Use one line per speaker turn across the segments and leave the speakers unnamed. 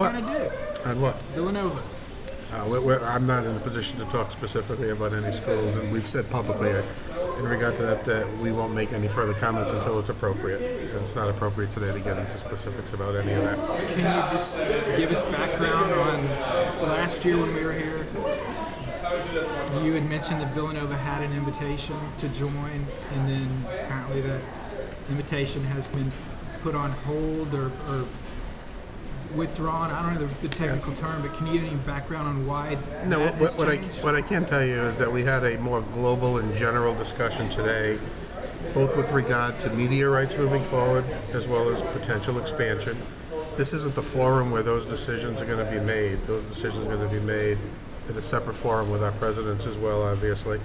Trying to do?
On what?
Villanova.
I'm not in a position to talk specifically about any schools, and we've said publicly in regard to that we won't make any further comments until it's appropriate. And it's not appropriate today to get into specifics about any of that.
Can you just give us background on last year when we were here? You had mentioned that Villanova had an invitation to join, and then apparently that invitation has been put on hold or withdrawn. I don't know the technical term, but can you give any background on why
No,
that has changed?
what I can tell you is that we had a more global and general discussion today, both with regard to media rights moving forward as well as potential expansion. This isn't the forum where those decisions are going to be made. Those decisions are going to be made in a separate forum with our presidents as well, obviously.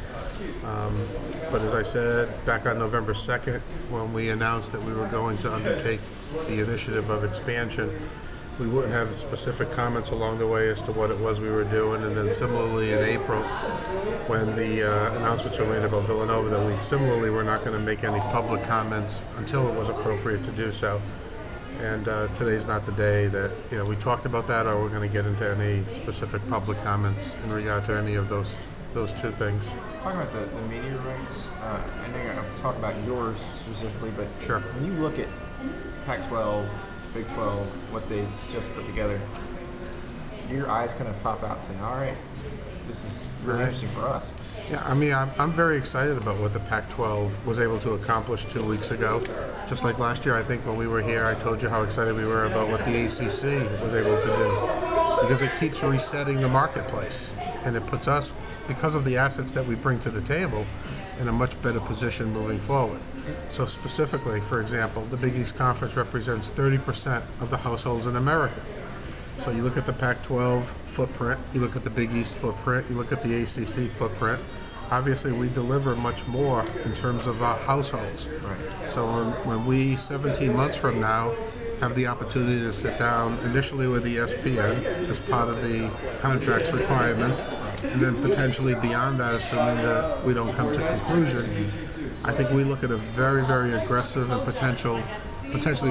But as I said back on November 2nd, when we announced that we were going to undertake the initiative of expansion, we wouldn't have specific comments along the way as to what it was we were doing. And then similarly in April, when the announcements were made about Villanova, that we similarly were not going to make any public comments until it was appropriate to do so. And today's not the day that we talked about that, or we're going to get into any specific public comments in regard to any of those two things.
Talking about the media rights, I know you're going to talk about yours specifically, but
Sure.
When you look at Pac-12, Big 12, what they just put together, your eyes kind of pop out saying, all right, this is really interesting for us.
Yeah, I mean, I'm very excited about what the Pac-12 was able to accomplish 2 weeks ago. Just like last year, I think when we were here, I told you how excited we were about what the ACC was able to do, because it keeps resetting the marketplace, and it puts us, because of the assets that we bring to the table, in a much better position moving forward. So specifically, for example, the Big East Conference represents 30% of the households in America. So you look at the Pac-12 footprint, you look at the Big East footprint, you look at the ACC footprint. Obviously, we deliver much more in terms of our households.
Right.
So when we, 17 months from now, have the opportunity to sit down initially with ESPN as part of the contract's requirements, and then potentially beyond that, assuming that we don't come to conclusion, I think we look at a very, very aggressive and potentially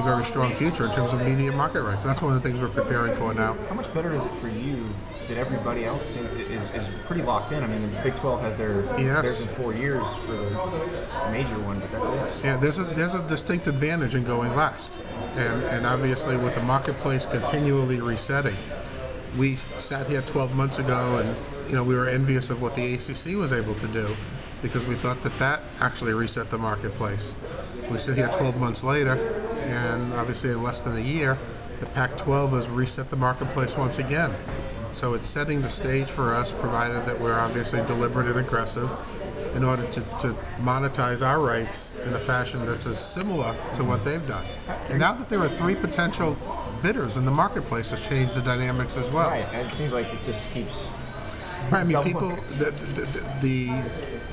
very strong future in terms of media market rights. That's one of the things we're preparing for now.
How much better is it for you that everybody else is pretty locked in? I mean, the Big 12 has theirs in 4 years for the major one, but that's it.
Yeah, there's a distinct advantage in going last. And obviously with the marketplace continually resetting, we sat here 12 months ago and we were envious of what the ACC was able to do, because we thought that actually reset the marketplace. We sit here 12 months later, and obviously in less than a year, the Pac-12 has reset the marketplace once again. So it's setting the stage for us, provided that we're obviously deliberate and aggressive, in order to monetize our rights in a fashion that's as similar to what they've done. And now that there are 3 potential bidders in the marketplace, has changed the dynamics as well.
Right, and it seems like it just keeps...
Right, I mean, people, the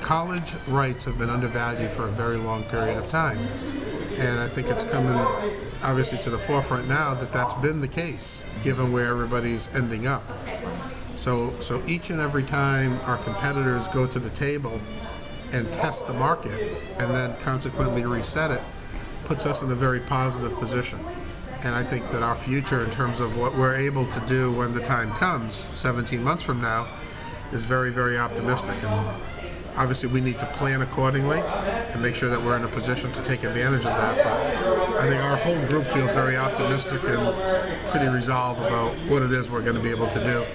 college rights have been undervalued for a very long period of time. And I think it's coming, obviously, to the forefront now that that's been the case, given where everybody's ending up. So each and every time our competitors go to the table and test the market and then consequently reset it, puts us in a very positive position. And I think that our future, in terms of what we're able to do when the time comes, 17 months from now, is very, very optimistic. And obviously we need to plan accordingly and make sure that we're in a position to take advantage of that. But I think our whole group feels very optimistic and pretty resolved about what it is we're going to be able to do.